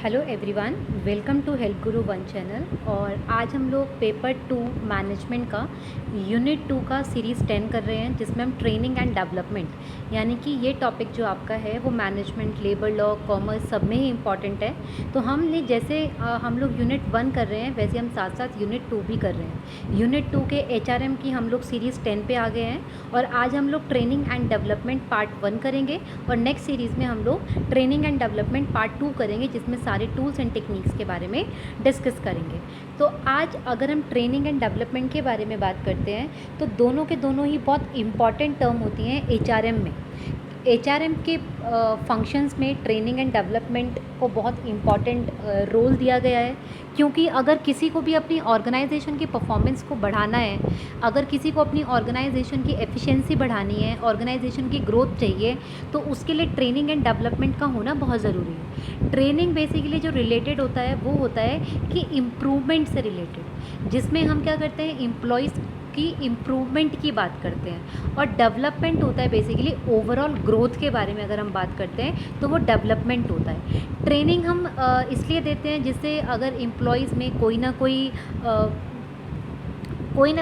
Hello everyone, welcome to help guru one channel. और आज हम लोग पेपर 2 मैनेजमेंट का यूनिट 2 का सीरीज़ 10 कर रहे हैं, जिसमें हम ट्रेनिंग एंड डेवलपमेंट यानी कि ये टॉपिक जो आपका है वो मैनेजमेंट, लेबर लॉ, कॉमर्स सब में ही इम्पॉर्टेंट है। तो हमने जैसे हम लोग यूनिट 1 कर रहे हैं, वैसे हम साथ साथ यूनिट 2 भी कर रहे हैं। यूनिट 2 के HRM की हम लोग सीरीज़ 10 पे आ गए हैं और आज हम लोग ट्रेनिंग एंड डेवलपमेंट पार्ट 1 करेंगे और नेक्स्ट सीरीज़ में हम लोग ट्रेनिंग एंड डेवलपमेंट पार्ट 2 करेंगे, जिसमें सारे टूल्स एंड टेक्निक्स के बारे में डिस्कस करेंगे। तो आज अगर हम ट्रेनिंग एंड डेवलपमेंट के बारे में बात करते हैं तो दोनों के दोनों ही बहुत इम्पॉर्टेंट टर्म होती हैं HRM में। HRM के फंक्शंस में ट्रेनिंग एंड डेवलपमेंट को बहुत इम्पॉर्टेंट रोल दिया गया है, क्योंकि अगर किसी को भी अपनी ऑर्गेनाइजेशन की परफॉर्मेंस को बढ़ाना है, अगर किसी को अपनी ऑर्गेनाइजेशन की एफिशिएंसी बढ़ानी है, ऑर्गेनाइजेशन की ग्रोथ चाहिए, तो उसके लिए ट्रेनिंग एंड डेवलपमेंट का होना बहुत ज़रूरी है। ट्रेनिंग बेसिकली जो रिलेटेड होता है वो होता है कि इम्प्रूवमेंट से रिलेटेड, जिसमें हम क्या करते हैं, एम्प्लॉयज़ की इम्प्रूवमेंट की बात करते हैं। और डेवलपमेंट होता है बेसिकली ओवरऑल ग्रोथ के बारे में अगर हम बात करते हैं तो वो डेवलपमेंट होता है। ट्रेनिंग हम इसलिए देते हैं जिससे अगर एम्प्लॉयज़ में कोई ना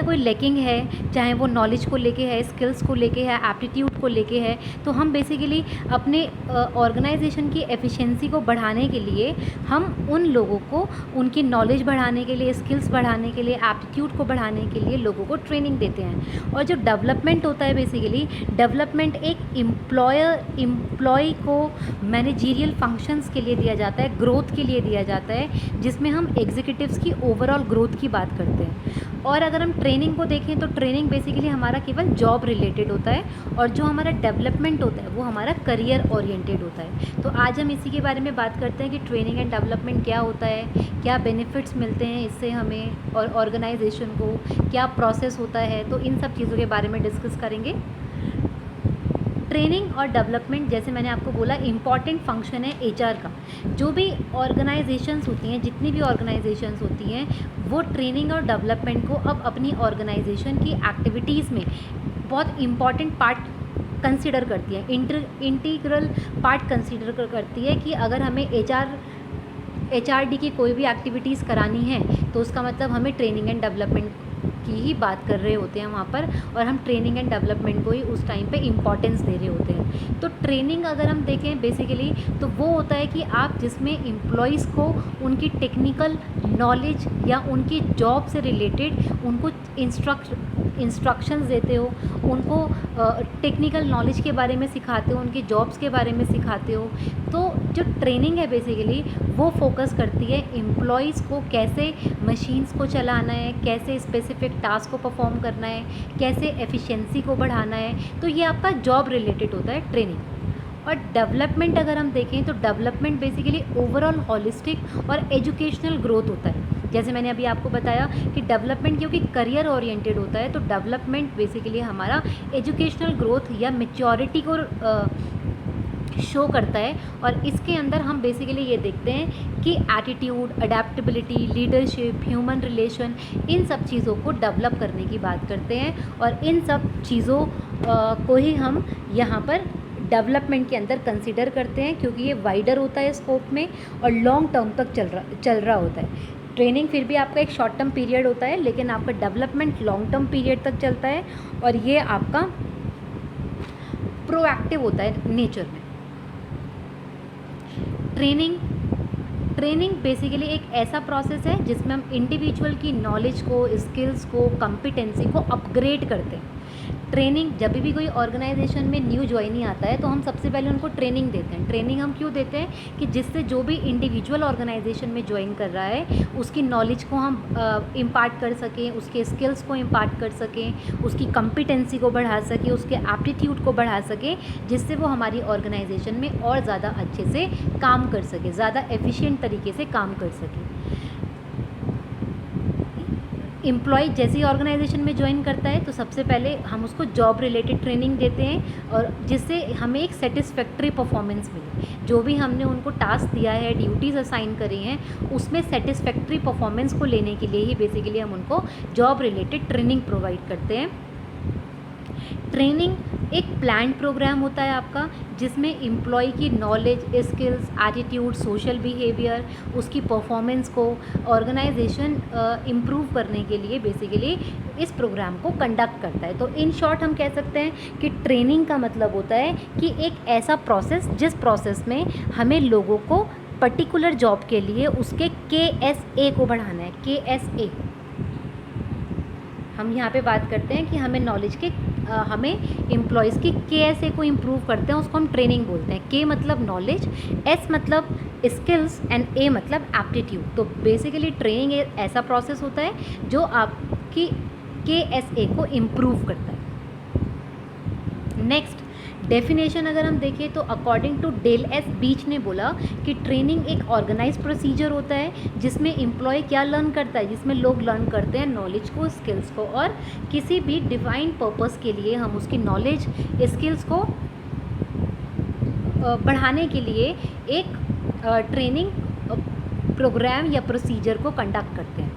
कोई लैकिंग है, चाहे वो नॉलेज को लेके है, स्किल्स को लेके है, एप्टीट्यूड को लेके है, तो हम बेसिकली अपने ऑर्गेनाइजेशन की एफिशिएंसी को बढ़ाने के लिए हम उन लोगों को उनकी नॉलेज बढ़ाने के लिए, स्किल्स बढ़ाने के लिए, एप्टीट्यूड को बढ़ाने के लिए लोगों को ट्रेनिंग देते हैं। और जो डेवलपमेंट होता है बेसिकली, डेवलपमेंट एक एम्प्लॉय को मैनेजरियल फंक्शंस के लिए दिया जाता है, ग्रोथ के लिए दिया जाता है, जिसमें हम एग्जीक्यूटिव्स की ओवरऑल ग्रोथ की बात करते हैं। और अगर हम ट्रेनिंग को देखें तो ट्रेनिंग बेसिकली हमारा केवल जॉब रिलेटेड होता है, और जो हमारा डेवलपमेंट होता है वो हमारा करियर ओरिएंटेड होता है। तो आज हम इसी के बारे में बात करते हैं कि ट्रेनिंग एंड डेवलपमेंट क्या होता है, क्या बेनिफिट्स मिलते हैं इससे हमें और ऑर्गेनाइजेशन को, क्या प्रोसेस होता है, तो इन सब चीज़ों के बारे में डिस्कस करेंगे। ट्रेनिंग और डेवलपमेंट, जैसे मैंने आपको बोला, इम्पॉर्टेंट फंक्शन है HR का। जो भी ऑर्गेनाइजेशंस होती हैं, जितनी भी ऑर्गेनाइजेशंस होती हैं, वो ट्रेनिंग और डेवलपमेंट को अब अपनी ऑर्गेनाइजेशन की एक्टिविटीज़ में बहुत इम्पॉर्टेंट पार्ट कंसिडर करती है, इंटीग्रल पार्ट कंसिडर करती है। कि अगर हमें HRD की कोई भी एक्टिविटीज़ करानी है तो उसका मतलब हमें ट्रेनिंग एंड डेवलपमेंट की ही बात कर रहे होते हैं वहाँ पर, और हम ट्रेनिंग एंड डेवलपमेंट को ही उस टाइम पे इम्पॉर्टेंस दे रहे होते हैं। तो ट्रेनिंग अगर हम देखें बेसिकली तो वो होता है कि आप जिसमें एम्प्लॉयज़ को उनकी टेक्निकल नॉलेज या उनकी जॉब से रिलेटेड उनको इंस्ट्रक्शंस देते हो, उनको टेक्निकल नॉलेज के बारे में सिखाते हो, उनकी जॉब्स के बारे में सिखाते हो। तो जो ट्रेनिंग है बेसिकली वो फोकस करती है एम्प्लॉयज़ को कैसे मशीन्स को चलाना है, कैसे स्पेसिफिक टास्क को परफॉर्म करना है, कैसे एफिशिएंसी को बढ़ाना है। तो ये आपका जॉब रिलेटेड होता है ट्रेनिंग। और डेवलपमेंट अगर हम देखें तो डेवलपमेंट बेसिकली ओवरऑल हॉलिस्टिक और एजुकेशनल ग्रोथ होता है। जैसे मैंने अभी आपको बताया कि डेवलपमेंट क्योंकि करियर ओरिएंटेड होता है, तो डेवलपमेंट बेसिकली हमारा एजुकेशनल ग्रोथ या मैच्योरिटी को शो करता है। और इसके अंदर हम बेसिकली ये देखते हैं कि attitude, adaptability, leadership, human relation, इन सब चीज़ों को डेवलप करने की बात करते हैं। और इन सब चीज़ों को ही हम यहाँ पर डेवलपमेंट के अंदर कंसिडर करते हैं, क्योंकि ये वाइडर होता है स्कोप में और लॉन्ग टर्म तक चल रहा होता है। ट्रेनिंग फिर भी आपका एक शॉर्ट टर्म पीरियड होता है, लेकिन आपका डेवलपमेंट लॉन्ग टर्म पीरियड तक चलता है, और ये आपका प्रोएक्टिव होता है नेचर में। ट्रेनिंग बेसिकली एक ऐसा प्रोसेस है जिसमें हम इंडिविजुअल की नॉलेज को, स्किल्स को, कॉम्पिटेंसी को अपग्रेड करते हैं। ट्रेनिंग, जब भी कोई ऑर्गेनाइजेशन में न्यू ज्वाइनी आता है तो हम सबसे पहले उनको ट्रेनिंग देते हैं। ट्रेनिंग हम क्यों देते हैं कि जिससे जो भी इंडिविजुअल ऑर्गेनाइजेशन में ज्वाइन कर रहा है उसकी नॉलेज को हम इम्पार्ट कर सकें, उसके स्किल्स को इम्पार्ट कर सकें, उसकी कॉम्पिटेंसी को बढ़ा सकें, उसके एप्टीट्यूड को बढ़ा सकें, जिससे वो हमारी ऑर्गेनाइजेशन में और ज़्यादा अच्छे से काम कर सके, ज़्यादा एफिशिएंट तरीके से काम कर सके। एम्प्लॉय जैसे ही ऑर्गेनाइजेशन में ज्वाइन करता है तो सबसे पहले हम उसको जॉब रिलेटेड ट्रेनिंग देते हैं, और जिससे हमें एक सेटिस्फैक्ट्री परफॉर्मेंस मिले। जो भी हमने उनको टास्क दिया है, ड्यूटीज़ असाइन करी हैं, उसमें सेटिस्फैक्ट्री परफॉर्मेंस को लेने के लिए ही बेसिकली हम उनको जॉब रिलेटेड ट्रेनिंग प्रोवाइड करते हैं। ट्रेनिंग एक प्लान्ड प्रोग्राम होता है आपका, जिसमें एम्प्लॉय की knowledge, skills, attitude, social behaviour, उसकी परफॉर्मेंस को ऑर्गेनाइजेशन इम्प्रूव करने के लिए बेसिकली इस प्रोग्राम को कंडक्ट करता है। तो इन शॉर्ट हम कह सकते हैं कि ट्रेनिंग का मतलब होता है कि एक ऐसा प्रोसेस जिस प्रोसेस में हमें लोगों को पर्टिकुलर जॉब के लिए उसके KSA को बढ़ाना है। KSA हम यहाँ पे बात करते हैं कि हमें नॉलेज के हमें एम्प्लॉयज़ की KSA को इम्प्रूव करते हैं, उसको हम ट्रेनिंग बोलते हैं। K मतलब नॉलेज, S मतलब स्किल्स एंड A मतलब एप्टीट्यूड। तो बेसिकली ट्रेनिंग एक ऐसा प्रोसेस होता है जो आपकी KSA को इम्प्रूव करता है। नेक्स्ट डेफिनेशन अगर हम देखें तो अकॉर्डिंग टू डेल एस बीच ने बोला कि ट्रेनिंग एक ऑर्गेनाइज प्रोसीजर होता है जिसमें एम्प्लॉय क्या लर्न करता है, जिसमें लोग लर्न करते हैं नॉलेज को, स्किल्स को, और किसी भी डिफाइंड पर्पस के लिए हम उसकी नॉलेज, स्किल्स को बढ़ाने के लिए एक ट्रेनिंग प्रोग्राम या प्रोसीजर को कंडक्ट करते हैं।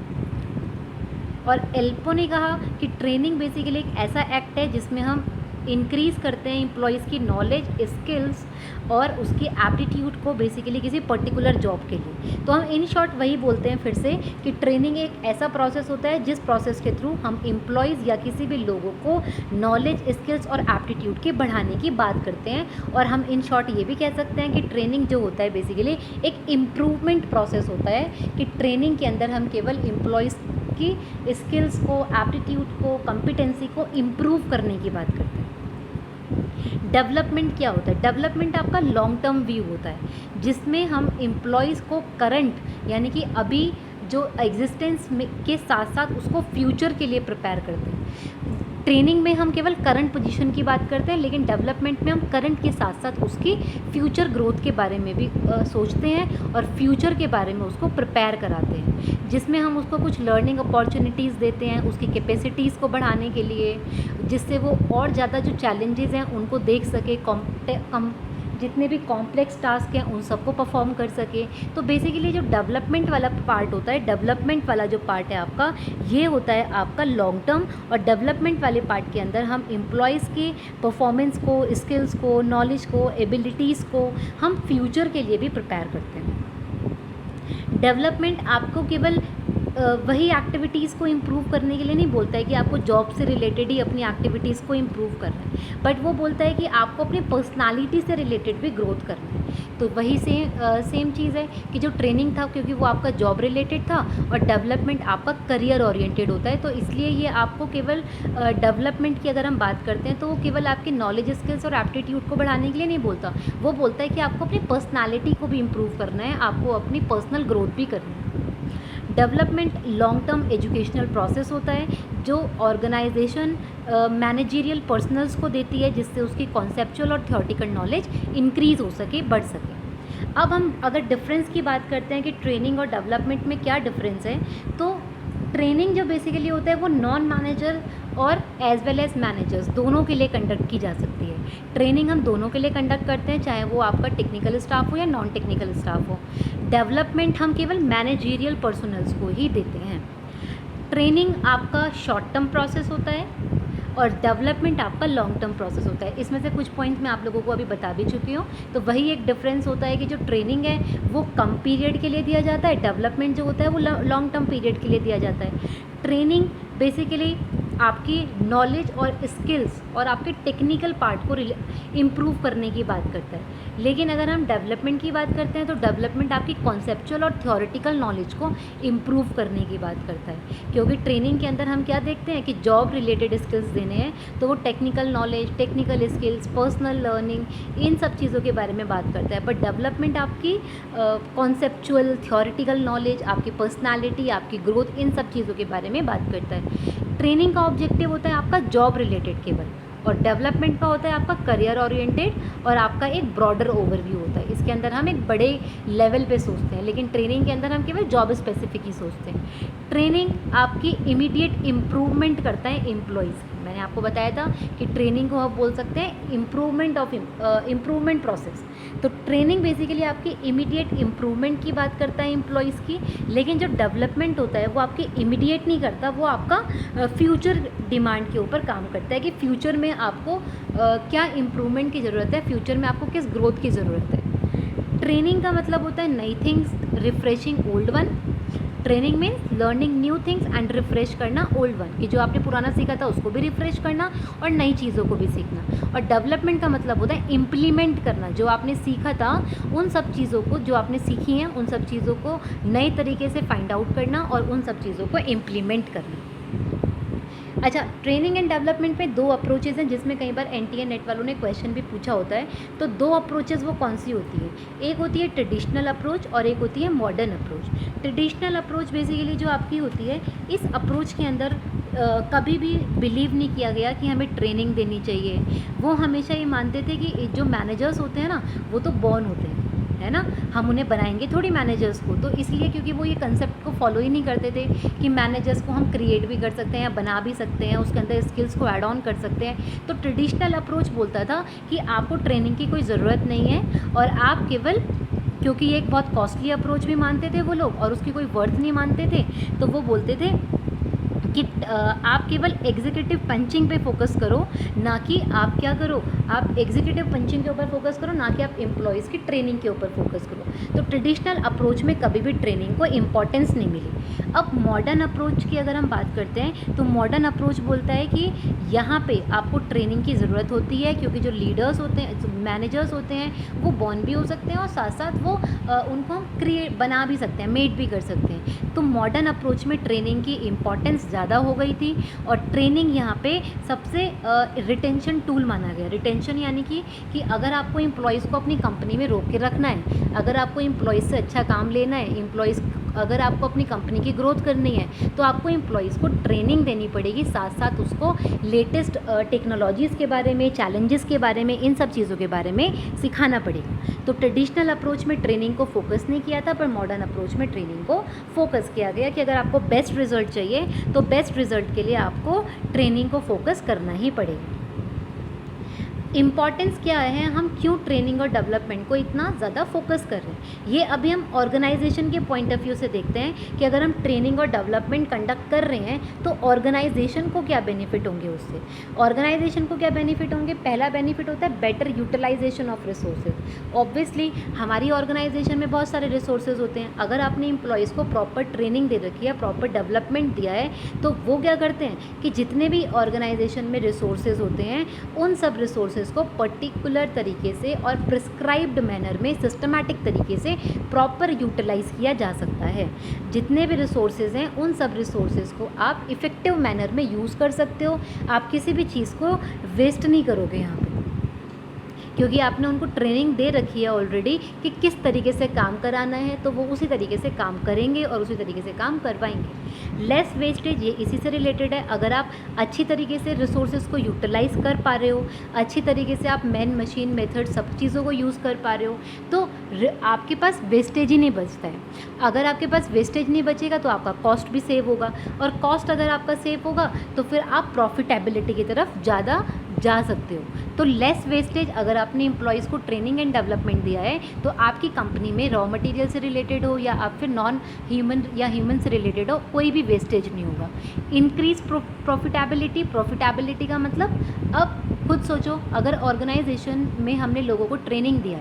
और एल्पो ने कहा कि ट्रेनिंग बेसिकली एक ऐसा एक्ट है जिसमें हम इंक्रीज़ करते हैं एम्प्लॉयज़ की नॉलेज, स्किल्स और उसकी एप्टीट्यूड को बेसिकली किसी पर्टिकुलर जॉब के लिए। तो हम इन शॉर्ट वही बोलते हैं फिर से कि ट्रेनिंग एक ऐसा प्रोसेस होता है जिस प्रोसेस के थ्रू हम एम्प्लॉयज़ या किसी भी लोगों को नॉलेज, स्किल्स और एप्टीट्यूड के बढ़ाने की बात करते हैं। और हम इन शॉर्ट ये भी कह सकते हैं कि ट्रेनिंग जो होता है बेसिकली एक इम्प्रूवमेंट प्रोसेस होता है कि ट्रेनिंग के अंदर हम केवल एम्प्लॉयज़ की स्किल्स को, एप्टीट्यूड को, कॉम्पिटेंसी को इम्प्रूव करने की बात करते हैं। डेवलपमेंट क्या होता है? डेवलपमेंट आपका लॉन्ग टर्म व्यू होता है जिसमें हम एम्प्लॉयज़ को करंट यानी कि अभी जो एग्जिस्टेंस में के साथ साथ उसको फ्यूचर के लिए प्रिपेयर करते हैं। ट्रेनिंग में हम केवल करंट पोजीशन की बात करते हैं, लेकिन डेवलपमेंट में हम करंट के साथ साथ उसकी फ्यूचर ग्रोथ के बारे में भी सोचते हैं और फ्यूचर के बारे में उसको प्रिपेयर कराते हैं, जिसमें हम उसको कुछ लर्निंग अपॉर्चुनिटीज़ देते हैं उसकी कैपेसिटीज़ को बढ़ाने के लिए, जिससे वो और ज़्यादा जो चैलेंजेस हैं उनको देख सके, जितने भी कॉम्प्लेक्स टास्क हैं उन सबको परफॉर्म कर सके। तो बेसिकली जो डेवलपमेंट वाला पार्ट होता है, डेवलपमेंट वाला जो पार्ट है आपका, ये होता है आपका लॉन्ग टर्म। और डेवलपमेंट वाले पार्ट के अंदर हम एम्प्लॉयज़ की परफॉर्मेंस को, स्किल्स को, नॉलेज को, एबिलिटीज़ को हम फ्यूचर के लिए भी प्रिपेयर करते हैं। डेवलपमेंट आपको केवल वही एक्टिविटीज़ को इम्प्रूव करने के लिए नहीं बोलता है कि आपको जॉब से रिलेटेड ही अपनी एक्टिविटीज़ को इम्प्रूव करना है, बट वो बोलता है कि आपको अपनी पर्सनालिटी से रिलेटेड भी ग्रोथ करना है। तो वही सेम चीज़ है कि जो ट्रेनिंग था क्योंकि वो आपका जॉब रिलेटेड था और डेवलपमेंट आपका करियर ओरिएंटेड होता है, तो इसलिए ये आपको केवल डेवलपमेंट की अगर हम बात करते हैं तो वो केवल आपके नॉलेज, स्किल्स और एप्टीट्यूड को बढ़ाने के लिए नहीं बोलता, वो बोलता है कि आपको अपनी पर्सनालिटी को भी इम्प्रूव करना है, आपको अपनी पर्सनल ग्रोथ भी करनी है। Development long term educational process होता है जो ऑर्गेनाइजेशन मैनेजरियल पर्सनल्स को देती है, जिससे उसकी कॉन्सेप्चुअल और थ्योरेटिकल नॉलेज इंक्रीज़ हो सके, बढ़ सके। अब हम अगर डिफरेंस की बात करते हैं कि ट्रेनिंग और डेवलपमेंट में क्या डिफरेंस है, तो ट्रेनिंग जो बेसिकली होता है वो नॉन मैनेजर और एज वेल एज मैनेजर्स दोनों के लिए कंडक्ट की जा सकती है। ट्रेनिंग हम दोनों के लिए कंडक्ट करते हैं, चाहे वो आपका टेक्निकल स्टाफ हो या नॉन टेक्निकल स्टाफ हो। डेवलपमेंट हम केवल मैनेजरियल पर्सनल्स को ही देते हैं। ट्रेनिंग आपका शॉर्ट टर्म प्रोसेस होता है और डेवलपमेंट आपका लॉन्ग टर्म प्रोसेस होता है। इसमें से कुछ पॉइंट मैं आप लोगों को अभी बता भी चुकी हूँ। तो वही एक डिफरेंस होता है कि जो ट्रेनिंग है वो कम पीरियड के लिए दिया जाता है, डेवलपमेंट जो होता है वो लॉन्ग टर्म पीरियड के लिए दिया जाता है। ट्रेनिंग बेसिकली आपकी नॉलेज और स्किल्स और आपके टेक्निकल पार्ट को इम्प्रूव करने की बात करता है, लेकिन अगर हम डेवलपमेंट की बात करते हैं तो डेवलपमेंट आपकी कॉन्सेप्चुअल और थ्योरेटिकल नॉलेज को इम्प्रूव करने की बात करता है। क्योंकि ट्रेनिंग के अंदर हम क्या देखते हैं कि जॉब रिलेटेड स्किल्स देने हैं, तो वो technical knowledge, technical skills, personal learning, इन सब चीज़ों के बारे में बात करता है। बट डेवलपमेंट आपकी कॉन्सेप्चुअल, थ्योरेटिकल नॉलेज, आपकी पर्सनैलिटी, आपकी ग्रोथ, इन सब चीज़ों के बारे में बात करता है। ट्रेनिंग का ऑब्जेक्टिव होता है आपका जॉब रिलेटेड केवल, और डेवलपमेंट का होता है आपका करियर ओरिएंटेड और आपका एक ब्रॉडर ओवरव्यू होता है। इसके अंदर हम एक बड़े लेवल पे सोचते हैं, लेकिन ट्रेनिंग के अंदर हम केवल जॉब स्पेसिफिक ही सोचते हैं। ट्रेनिंग आपकी इमीडिएट इम्प्रूवमेंट करता है एम्प्लॉयज़ की, मैंने आपको बताया था कि ट्रेनिंग को आप बोल सकते हैं इम्प्रूवमेंट प्रोसेस। तो ट्रेनिंग बेसिकली आपकी इमीडिएट इम्प्रूवमेंट की बात करता है एम्प्लॉयज़ की, लेकिन जो डेवलपमेंट होता है वो आपकी इमीडिएट नहीं करता, वो आपका फ्यूचर डिमांड के ऊपर काम करता है कि फ्यूचर में आपको क्या इम्प्रूवमेंट की ज़रूरत है, फ्यूचर में आपको किस ग्रोथ की ज़रूरत है। ट्रेनिंग का मतलब होता है नई things refreshing old one. Training means learning new things and refresh करना ओल्ड वन, कि जो आपने पुराना सीखा था उसको भी रिफ्रेश करना और नई चीज़ों को भी सीखना। और डेवलपमेंट का मतलब होता है इम्प्लीमेंट करना, जो आपने सीखा था उन सब चीज़ों को, जो आपने सीखी हैं उन सब चीज़ों को नए तरीके से फाइंड आउट करना और उन सब चीज़ों को इम्प्लीमेंट करना। अच्छा, ट्रेनिंग एंड डेवलपमेंट में दो अप्रोचेज़ हैं जिसमें कई बार एनटीए नेट वालों ने क्वेश्चन भी पूछा होता है। तो दो अप्रोचेज़ वो कौन सी होती है, एक होती है ट्रेडिशनल अप्रोच और एक होती है modern approach. Traditional approach basically जो आपकी होती है, इस अप्रोच के अंदर कभी भी बिलीव नहीं किया गया कि हमें ट्रेनिंग देनी चाहिए। वो हमेशा ये मानते थे कि जो मैनेजर्स होते हैं ना वो तो बॉर्न होते हैं, है ना, हम उन्हें बनाएंगे थोड़ी मैनेजर्स को। तो इसलिए क्योंकि वो ये कंसेप्ट को फॉलो ही नहीं करते थे कि मैनेजर्स को हम क्रिएट भी कर सकते हैं या बना भी सकते हैं, उसके अंदर स्किल्स को ऐड ऑन कर सकते हैं। तो ट्रेडिशनल अप्रोच बोलता था कि आपको ट्रेनिंग की कोई ज़रूरत नहीं है और आप केवल, क्योंकि ये एक बहुत कॉस्टली अप्रोच भी मानते थे वो लोग और उसकी कोई वर्थ नहीं मानते थे, तो वो बोलते थे कि आप केवल एग्जीक्यूटिव पंचिंग पे फोकस करो, ना कि आप क्या करो, आप एग्जीक्यूटिव पंचिंग के ऊपर फोकस करो, ना कि आप एम्प्लॉयज़ की ट्रेनिंग के ऊपर फोकस करो। तो ट्रेडिशनल अप्रोच में कभी भी ट्रेनिंग को इम्पॉर्टेंस नहीं मिली। अब मॉडर्न अप्रोच की अगर हम बात करते हैं तो मॉडर्न अप्रोच बोलता है कि यहाँ पे आपको ट्रेनिंग की ज़रूरत होती है, क्योंकि जो लीडर्स होते हैं, मैनेजर्स होते हैं, वो बॉर्न भी हो सकते हैं और साथ साथ वो उनको हम क्रिएट बना भी सकते हैं, मेड भी कर सकते हैं। तो मॉडर्न अप्रोच में ट्रेनिंग की इम्पॉर्टेंस ज़्यादा हो गई थी और ट्रेनिंग यहाँ पे सबसे रिटेंशन टूल माना गया। रिटेंशन यानी कि अगर आपको एम्प्लॉयज़ को अपनी कंपनी में रोक के रखना है, अगर आपको एम्प्लॉयज़ से अच्छा काम लेना है, एम्प्लॉयज़ अगर आपको अपनी कंपनी की ग्रोथ करनी है, तो आपको एम्प्लॉयज़ को ट्रेनिंग देनी पड़ेगी, साथ साथ उसको लेटेस्ट टेक्नोलॉजीज़ के बारे में, चैलेंजेस के बारे में, इन सब चीज़ों के बारे में सिखाना पड़ेगा। तो ट्रेडिशनल अप्रोच में ट्रेनिंग को फोकस नहीं किया था, पर मॉडर्न अप्रोच में ट्रेनिंग को फोकस किया गया कि अगर आपको बेस्ट रिजल्ट चाहिए तो बेस्ट रिजल्ट के लिए आपको ट्रेनिंग को फोकस करना ही पड़ेगा। इम्पॉर्टेंस क्या है, हम क्यों ट्रेनिंग और डेवलपमेंट को इतना ज़्यादा फोकस कर रहे हैं, ये अभी हम ऑर्गेनाइजेशन के पॉइंट ऑफ व्यू से देखते हैं कि अगर हम ट्रेनिंग और डेवलपमेंट कंडक्ट कर रहे हैं तो ऑर्गेनाइजेशन को क्या बेनिफिट होंगे उससे। ऑर्गेनाइजेशन को क्या बेनिफिट होंगे, पहला बेनिफिट होता है better utilization of resources. Obviously हमारी ऑर्गेनाइजेशन में बहुत सारे रिसोर्सेज होते हैं, अगर आपने एम्प्लॉयज़ को प्रॉपर ट्रेनिंग दे रखी है, प्रॉपर डेवलपमेंट दिया है, तो वो क्या करते हैं कि जितने भी ऑर्गेनाइजेशन में रिसोर्सेज होते हैं उन सब रिसोर्सेज को पर्टिकुलर तरीके से और प्रिस्क्राइब्ड मैनर में, सिस्टमैटिक तरीके से प्रॉपर यूटिलाइज किया जा सकता है। जितने भी रिसोर्सेज हैं उन सब रिसोर्सेज को आप इफ़ेक्टिव मैनर में यूज़ कर सकते हो। आप किसी भी चीज़ को वेस्ट नहीं करोगे यहाँ पे, क्योंकि आपने उनको ट्रेनिंग दे रखी है ऑलरेडी कि किस तरीके से काम कराना है, तो वो उसी तरीके से काम करेंगे और उसी तरीके से काम करवाएंगे। लेस वेस्टेज, ये इसी से रिलेटेड है। अगर आप अच्छी तरीके से रिसोर्सेज को यूटिलाइज़ कर पा रहे हो, अच्छी तरीके से आप मैन मशीन मेथड सब चीज़ों को यूज़ कर पा रहे हो, तो आपके पास वेस्टेज ही नहीं बचता है। अगर आपके पास वेस्टेज नहीं बचेगा तो आपका कॉस्ट भी सेव होगा, और कॉस्ट अगर आपका सेव होगा तो फिर आप प्रॉफिटेबिलिटी की तरफ ज़्यादा जा सकते हो। तो लेस वेस्टेज, अगर आपने एम्प्लॉयज़ को ट्रेनिंग एंड डेवलपमेंट दिया है तो आपकी कंपनी में रॉ मटेरियल से रिलेटेड हो या आप फिर नॉन ह्यूमन या ह्यूमन से रिलेटेड हो, कोई भी वेस्टेज नहीं होगा। इंक्रीज प्रॉफिटेबिलिटी, प्रॉफिटेबिलिटी का मतलब, अब खुद सोचो, अगर ऑर्गेनाइजेशन में हमने लोगों को ट्रेनिंग दिया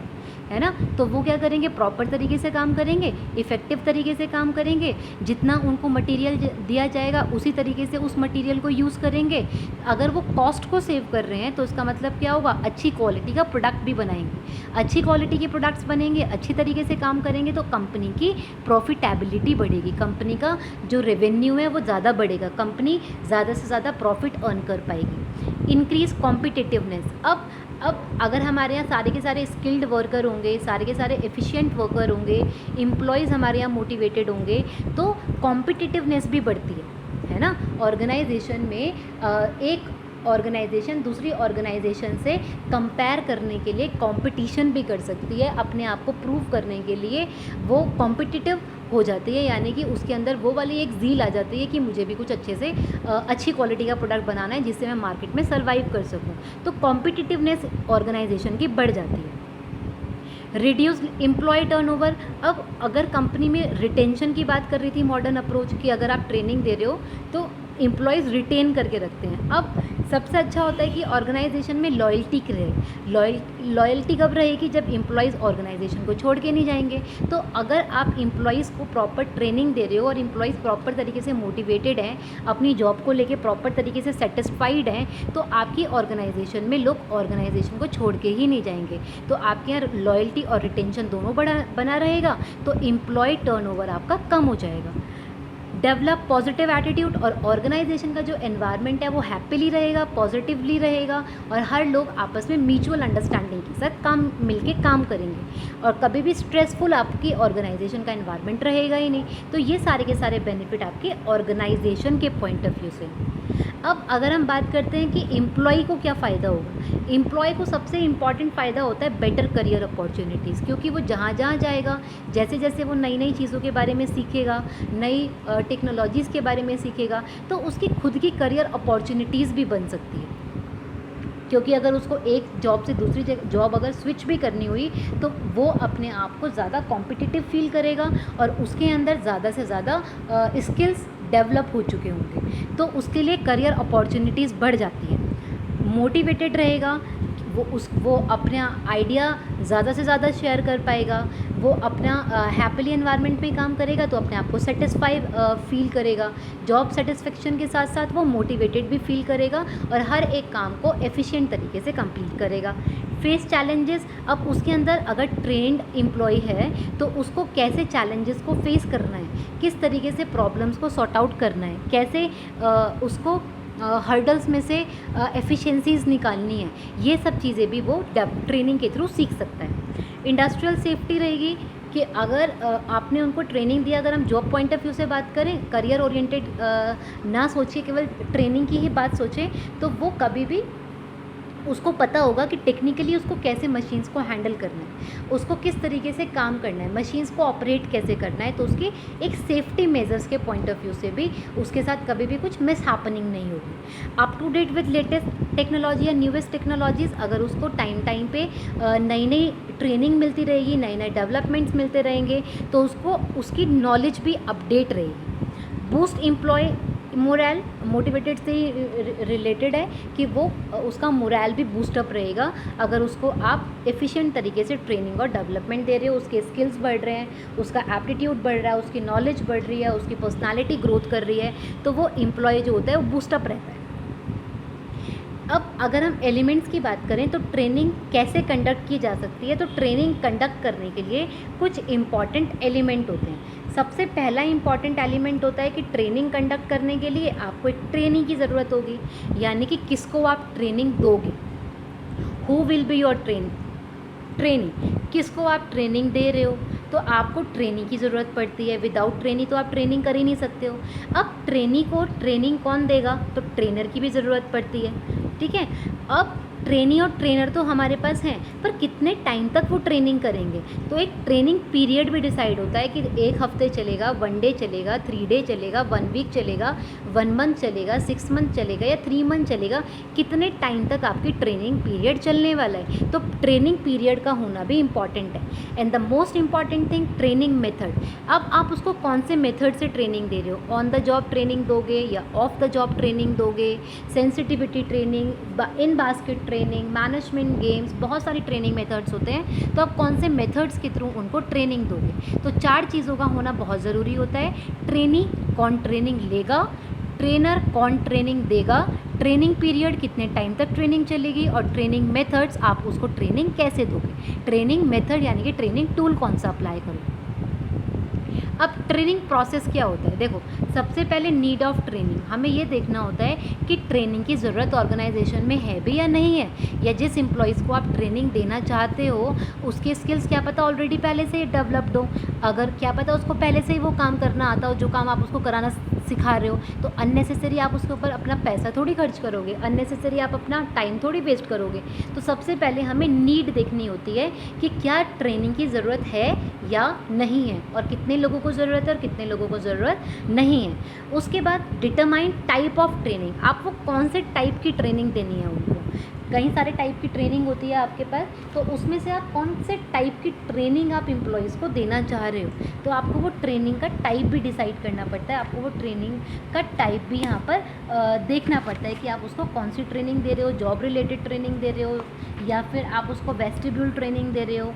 है ना, तो वो क्या करेंगे, प्रॉपर तरीके से काम करेंगे, इफ़ेक्टिव तरीके से काम करेंगे, जितना उनको मटेरियल दिया जाएगा उसी तरीके से उस मटेरियल को यूज़ करेंगे। अगर वो कॉस्ट को सेव कर रहे हैं तो उसका मतलब क्या होगा, अच्छी क्वालिटी का प्रोडक्ट भी बनाएंगे। अच्छी क्वालिटी के प्रोडक्ट्स बनेंगे, अच्छी तरीके से काम करेंगे तो कंपनी की प्रॉफिटेबिलिटी बढ़ेगी, कंपनी का जो रेवेन्यू है वो ज़्यादा बढ़ेगा, कंपनी ज़्यादा से ज़्यादा प्रॉफिट अर्न कर पाएगी। इंक्रीज़ कॉम्पिटिटिवनेस, अब अगर हमारे यहाँ सारे के सारे स्किल्ड वर्कर होंगे, सारे के सारे एफिशिएंट वर्कर होंगे, एम्प्लॉयज़ हमारे यहाँ मोटिवेटेड होंगे, तो कॉम्पिटिटिवनेस भी बढ़ती है ना। ऑर्गेनाइजेशन में एक ऑर्गेनाइजेशन दूसरी ऑर्गेनाइजेशन से कंपेयर करने के लिए कंपटीशन भी कर सकती है, अपने आप को प्रूव करने के लिए वो कॉम्पिटिटिव हो जाती है, यानी कि उसके अंदर वो वाली एक ज़ील आ जाती है कि मुझे भी कुछ अच्छे से अच्छी क्वालिटी का प्रोडक्ट बनाना है जिससे मैं मार्केट में सर्वाइव कर सकूं। तो कॉम्पिटिटिवनेस ऑर्गेनाइजेशन की बढ़ जाती है। Reduce employ turnover. अब अगर कंपनी में रिटेंशन की बात कर रही थी मॉडर्न अप्रोच कि अगर आप ट्रेनिंग दे रहे हो तो एम्प्लॉयज़ रिटेन करके रखते हैं। अब सबसे अच्छा होता है कि ऑर्गेनाइजेशन में लॉयल्टी रहे। लॉयल्टी कब रहेगी? जब एम्प्लॉयज़ ऑर्गेनाइजेशन को छोड़ के नहीं जाएंगे। तो अगर आप एम्प्लॉयज़ को प्रॉपर ट्रेनिंग दे रहे हो और एम्प्लॉयज़ प्रॉपर तरीके से मोटिवेटेड हैं, अपनी जॉब को लेके प्रॉपर तरीके से सेटिस्फाइड हैं, तो आपकी ऑर्गेनाइजेशन में लोग ऑर्गेनाइजेशन को छोड़ के ही नहीं जाएंगे। तो आपके यहाँ लॉयल्टी और रिटेंशन दोनों बना रहेगा, तो एम्प्लॉय टर्नओवर आपका कम हो जाएगा। Develop positive attitude. और ऑर्गेनाइजेशन का जो एनवायरनमेंट है वो हैप्पीली रहेगा, पॉजिटिवली रहेगा और हर लोग आपस में म्यूचुअल अंडरस्टैंडिंग के साथ मिलके काम करेंगे और कभी भी स्ट्रेसफुल आपकी ऑर्गेनाइजेशन का एनवायरनमेंट रहेगा ही नहीं। तो ये सारे के सारे बेनिफिट आपके ऑर्गेनाइजेशन के पॉइंट ऑफ व्यू से। अब अगर हम बात करते हैं कि एम्प्लॉय को क्या फ़ायदा होगा, एम्प्लॉय को सबसे इम्पॉर्टेंट फ़ायदा होता है बेटर करियर अपॉर्चुनिटीज़, क्योंकि वो जहाँ जहाँ जाएगा, जैसे जैसे वो नई नई चीज़ों के बारे में सीखेगा, नई टेक्नोलॉजीज़ के बारे में सीखेगा, तो उसकी खुद की करियर अपॉर्चुनिटीज़ भी बन सकती है। क्योंकि अगर उसको एक जॉब से दूसरी जॉब अगर स्विच भी करनी हुई तो वो अपने आप को ज़्यादा कॉम्पिटिटिव फील करेगा और उसके अंदर ज़्यादा से ज़्यादा स्किल्स डेवलप हो चुके होंगे, तो उसके लिए करियर अपॉर्चुनिटीज़ बढ़ जाती है। मोटिवेटेड रहेगा, वो अपना आइडिया ज़्यादा से ज़्यादा शेयर कर पाएगा, वो अपना हैप्पीली एनवायरनमेंट में काम करेगा तो अपने आप को सेटिस्फाई फील करेगा। जॉब सेटिस्फेक्शन के साथ साथ वो मोटिवेटेड भी फील करेगा और हर एक काम को एफिशिएंट तरीके से कंप्लीट करेगा। Face challenges. अब उसके अंदर अगर ट्रेंड एम्प्लॉय है तो उसको कैसे चैलेंजेस को फेस करना है, किस तरीके से प्रॉब्लम्स को सॉर्ट आउट करना है, कैसे उसको हर्डल्स में से एफिशिएंसीज़ निकालनी है, ये सब चीज़ें भी वो ट्रेनिंग के थ्रू सीख सकता है। इंडस्ट्रियल सेफ्टी रहेगी कि अगर आपने उनको ट्रेनिंग दिया, अगर हम जॉब पॉइंट ऑफ व्यू से बात करें, करियर ओरिएंटेड ना सोचिए, केवल ट्रेनिंग की ही बात सोचें, तो वो कभी भी उसको पता होगा कि टेक्निकली उसको कैसे मशीन्स को हैंडल करना है, उसको किस तरीके से काम करना है, मशीन्स को ऑपरेट कैसे करना है। तो उसकी एक सेफ्टी मेजर्स के पॉइंट ऑफ व्यू से भी उसके साथ कभी भी कुछ मिस हैपनिंग नहीं होगी। Up to date with latest technology या न्यूएस्ट टेक्नोलॉजीज़, अगर उसको टाइम पे नई नई ट्रेनिंग मिलती रहेगी, नए नए डेवलपमेंट्स मिलते रहेंगे, तो उसको उसकी नॉलेज भी अपडेट रहेगी। बूस्ट एम्प्लॉय मोरल, मोटिवेटेड से ही रिलेटेड है कि वो उसका मोरल भी बूस्टअप रहेगा अगर उसको आप एफिशिएंट तरीके से ट्रेनिंग और डेवलपमेंट दे रहे हो, उसके स्किल्स बढ़ रहे हैं, उसका एप्टीट्यूड बढ़ रहा है, उसकी नॉलेज बढ़ रही है, उसकी पर्सनालिटी ग्रोथ कर रही है, तो वो एम्प्लॉय जो होता है वो बूस्टअप रहता है। अब अगर हम एलिमेंट्स की बात करें तो ट्रेनिंग कैसे कंडक्ट की जा सकती है, तो ट्रेनिंग कंडक्ट करने के लिए कुछ इम्पॉर्टेंट एलिमेंट होते हैं। सबसे पहला इम्पॉर्टेंट एलिमेंट होता है कि ट्रेनिंग कंडक्ट करने के लिए आपको एक ट्रेनी की ज़रूरत होगी, यानी कि किसको आप ट्रेनिंग दोगे, who will be your trainee, किसको आप ट्रेनिंग दे रहे हो, तो आपको ट्रेनी की ज़रूरत पड़ती है। विदाउट ट्रेनी तो आप ट्रेनिंग कर ही नहीं सकते हो। अब ट्रेनी को ट्रेनिंग कौन देगा, तो ट्रेनर की भी ज़रूरत पड़ती है, ठीक है। अब ट्रेनी और ट्रेनर तो हमारे पास हैं, पर कितने टाइम तक वो ट्रेनिंग करेंगे, तो एक ट्रेनिंग पीरियड भी डिसाइड होता है कि 1 हफ्ते चलेगा, 1 डे चलेगा, 3 डे चलेगा, 1 वीक चलेगा, 1 मंथ चलेगा, 6 मंथ चलेगा या 3 मंथ चलेगा, कितने टाइम तक आपकी ट्रेनिंग पीरियड चलने वाला है। तो ट्रेनिंग पीरियड का होना भी इम्पॉर्टेंट है। And the most important thing, training method. अब आप उसको कौन से मेथड से ट्रेनिंग दे रहे हो, ऑन द जॉब ट्रेनिंग दोगे या ऑफ द जॉब ट्रेनिंग दोगे, सेंसिटिविटी ट्रेनिंग, इन बास्केट ट्रेनिंग, मैनेजमेंट गेम्स, बहुत सारी ट्रेनिंग मेथड्स होते हैं। तो आप कौन से मेथड्स के थ्रू उनको ट्रेनिंग दोगे, तो 4 चीज़ों का होना बहुत ज़रूरी होता है। ट्रेनी कौन ट्रेनिंग लेगा, ट्रेनर कौन ट्रेनिंग देगा, ट्रेनिंग पीरियड कितने टाइम तक ट्रेनिंग चलेगी, और ट्रेनिंग मेथड्स आप उसको ट्रेनिंग कैसे दोगे। ट्रेनिंग मेथड यानी कि ट्रेनिंग टूल कौन सा अप्लाई करोगे। अब ट्रेनिंग प्रोसेस क्या होता है, देखो सबसे पहले नीड ऑफ ट्रेनिंग, हमें ये देखना होता है कि ट्रेनिंग की ज़रूरत ऑर्गेनाइजेशन में है भी या नहीं है, या जिस एम्प्लॉयज़ को आप ट्रेनिंग देना चाहते हो उसके स्किल्स क्या पता ऑलरेडी पहले से ही डेवलप्ड हो, अगर क्या पता उसको पहले से ही वो काम करना आता हो जो काम आप उसको कराना सिखा रहे हो, तो अननेसेसरी आप उसके ऊपर अपना पैसा थोड़ी खर्च करोगे, अननेसेसरी आप अपना टाइम थोड़ी वेस्ट करोगे। तो सबसे पहले हमें नीड देखनी होती है कि क्या ट्रेनिंग की ज़रूरत है या नहीं है, और कितने लोगों को ज़रूरत है और कितने लोगों को ज़रूरत नहीं है। उसके बाद डिटरमाइन टाइप ऑफ ट्रेनिंग, आपको कौन से टाइप की ट्रेनिंग देनी है उनको। कई सारे टाइप की ट्रेनिंग होती है आपके पास, तो उसमें से आप कौन से टाइप की ट्रेनिंग आप एम्प्लॉयज़ को देना चाह रहे हो, तो आपको वो ट्रेनिंग का टाइप भी डिसाइड करना पड़ता है, आपको वो ट्रेनिंग का टाइप भी यहाँ पर देखना पड़ता है कि आप उसको कौन सी ट्रेनिंग दे रहे हो, जॉब रिलेटेड ट्रेनिंग दे रहे हो या फिर आप उसको वेस्टिब्यूल ट्रेनिंग दे रहे हो,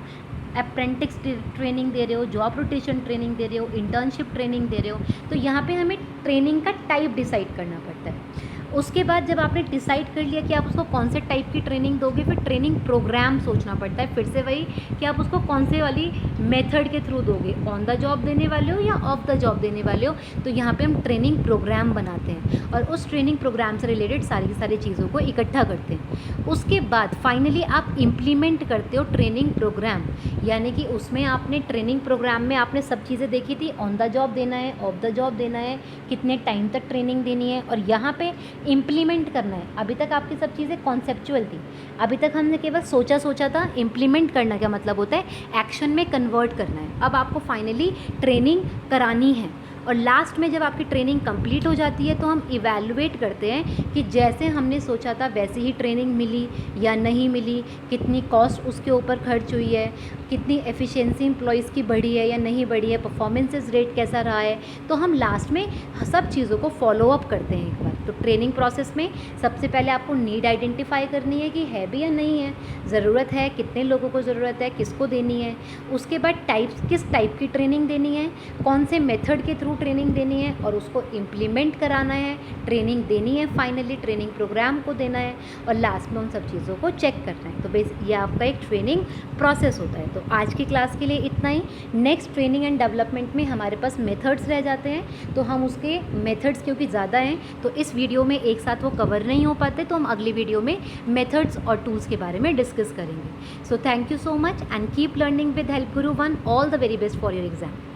अप्रेंटिस ट्रेनिंग दे रहे हो, जॉब रोटेशन ट्रेनिंग दे रहे हो, इंटर्नशिप ट्रेनिंग दे रहे हो। तो यहाँ पे हमें ट्रेनिंग का टाइप डिसाइड करना पड़ता है। उसके बाद जब आपने डिसाइड कर लिया कि आप उसको कौन से टाइप की ट्रेनिंग दोगे, फिर ट्रेनिंग प्रोग्राम सोचना पड़ता है, फिर से वही कि आप उसको कौन से वाली मेथड के थ्रू दोगे, ऑन द जॉब देने वाले हो या ऑफ द जॉब देने वाले हो। तो यहाँ पे हम ट्रेनिंग प्रोग्राम बनाते हैं और उस ट्रेनिंग प्रोग्राम से रिलेटेड सारी की सारी चीज़ों को इकट्ठा करते हैं। उसके बाद फाइनली आप इम्प्लीमेंट करते हो ट्रेनिंग प्रोग्राम, यानी कि उसमें आपने ट्रेनिंग प्रोग्राम में आपने सब चीज़ें देखी थी, ऑन द जॉब देना है, ऑफ द जॉब देना है, कितने टाइम तक ट्रेनिंग देनी है, और यहाँ पे इम्प्लीमेंट करना है। अभी तक आपकी सब चीज़ें कॉन्सेप्चुअल थी, अभी तक हमने केवल सोचा था। इम्प्लीमेंट करना क्या मतलब होता है, एक्शन में कन्वर्ट करना है। अब आपको फाइनली ट्रेनिंग करानी है और लास्ट में जब आपकी ट्रेनिंग कंप्लीट हो जाती है तो हम इवैल्यूएट करते हैं कि जैसे हमने सोचा था वैसे ही ट्रेनिंग मिली या नहीं मिली, कितनी कॉस्ट उसके ऊपर खर्च हुई है, कितनी एफिशिएंसी एम्प्लॉयज़ की बढ़ी है या नहीं बढ़ी है, परफॉर्मेंसेस रेट कैसा रहा है। तो हम लास्ट में सब चीज़ों को फॉलो अप करते हैं एक बार। तो ट्रेनिंग प्रोसेस में सबसे पहले आपको नीड आइडेंटिफाई करनी है कि है भी या नहीं है, ज़रूरत है, कितने लोगों को ज़रूरत है, किसको देनी है। उसके बाद किस टाइप की ट्रेनिंग देनी है, कौन से मेथड के थ्रू ट्रेनिंग देनी है और उसको इम्प्लीमेंट कराना है, ट्रेनिंग देनी है, फाइनली ट्रेनिंग प्रोग्राम को देना है और लास्ट में उन सब चीज़ों को चेक करना है। तो बेस ये आपका एक ट्रेनिंग प्रोसेस होता है। तो आज की क्लास के लिए इतना ही। नेक्स्ट ट्रेनिंग एंड डेवलपमेंट में हमारे पास मेथड्स रह जाते हैं, तो हम उसके मेथड्स क्योंकि ज़्यादा हैं तो इस वीडियो में एक साथ वो कवर नहीं हो पाते, तो हम अगली वीडियो में मेथड्स और टूल्स के बारे में डिस्कस करेंगे। So thank you so much and keep learning with help guru one. All the very best for your exam.